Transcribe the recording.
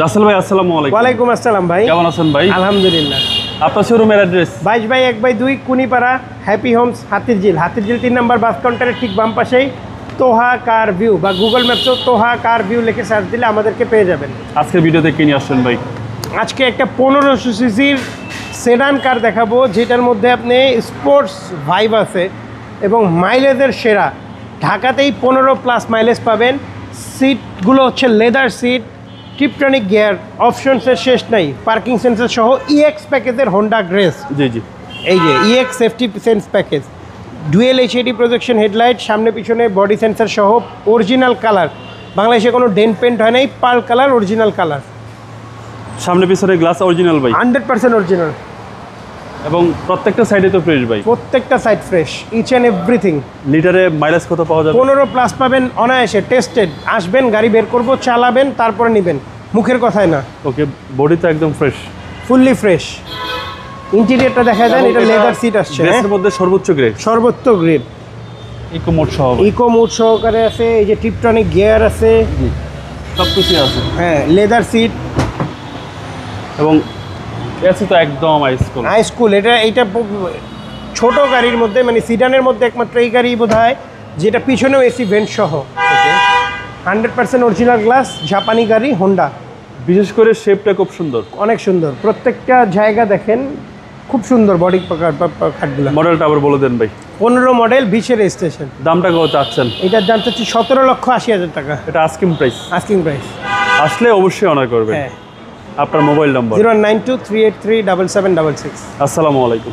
রাসেল ভাই আসসালামু আলাইকুম। ওয়ালাইকুম আসসালাম ভাই, কেমন আছেন ভাই? আলহামদুলিল্লাহ। আপনার শোরুমের address 22/1/2 Kunipara happy Holmes Hatirjheel 3 নম্বর বাস কাউন্টারের ঠিক বাম পাশেই তোহা কার ভিউ বা গুগল ম্যাপসেও তোহা কার ভিউ লিখে সার্চ দিলে আমাদেরকে পেয়ে যাবেন। আজকের ভিডিওতে কি নিয়ে আসছেন ভাই? আজকে একটা 1500 সিসির সেডান কার দেখাবো, যেটার মধ্যে আপনি স্পোর্টস ভাইব আছে এবং মাইলেজের সেরা। ঢাকাতেই 15+ মাইলেজ পাবেন। সিটগুলো হচ্ছে লেদার সিট, টিপটনিক গিয়ার, অপশনসের শেষ নাই, পার্কিং সেন্সার সহ ইএক্স প্যাকেজের হোন্ডা গ্রেস। জি এই যে EX safety sense package, dual HAD projection headlight, সামনে পিছনে বডি সেন্সার সহ, অরিজিনাল কালার, বাংলাদেশে কোনো ডেন্ট পেন্ট হয় নাই, পার্ল কালার, অরিজিনাল কালার, সামনে পিছনে গ্লাস অরিজিনাল ভাই, 100% অরিজিনাল এবং প্রত্যেকটা সাইডে তো ফ্রেশ ভাই। প্রত্যেকটা side fresh, each and everything. লিটারে মাইলেজ কত পাওয়া যাবে? 15+ পাবেন অনায়াসে, টেস্টেড। আসবেন, গাড়ি বের করবো, চালাবেন, তারপরে নেবেন, মুখের কথায় না। ওকে, বডি তো একদম ফ্রেশ, ফুললি ফ্রেশ। ইন্টেরিয়রটা দেখা যায়, এটা লেদার সিট আসছে, গ্রেসের মধ্যে সর্বোচ্চ গ্রেড, সর্বোচ্চ গ্রেড, ইকো মোড সহ ভাই। ইকো মোড সহকারে আছে। এই যে টিপটনিক গিয়ার আছে, সব কিছু আছে, হ্যাঁ, লেদার সিট এবং এসি তো একদম হাই স্কুল। এইটা ছোট গাড়ির মধ্যে, মানে সিডানের মধ্যে একমাত্র এই গাড়ি বোধহয় যেটা পিছনেও এসি ভেন্ট সহ। 100% অরিজিনাল গ্লাস, জাপানি গাড়ি, হোন্ডা। বিশেষ করে শেপটা খুব সুন্দর, অনেক সুন্দর। প্রত্যেকটা জায়গা দেখেন, খুব সুন্দর বডি খাটগুলো। মডেলটা আবার বলে দেন ভাই। 15 মডেল, 20 রেজিস্ট্রেশন। দামটা কত চাচ্ছেন? এটার দাম চাচ্ছি 17,80,000 টাকা। এটা আস্কিং প্রাইস, আস্কিং প্রাইস। আসলে অবশ্যই অনার করবেন। হ্যাঁ, আপনার মোবাইল নাম্বার 09238377766। আসসালামু আলাইকুম।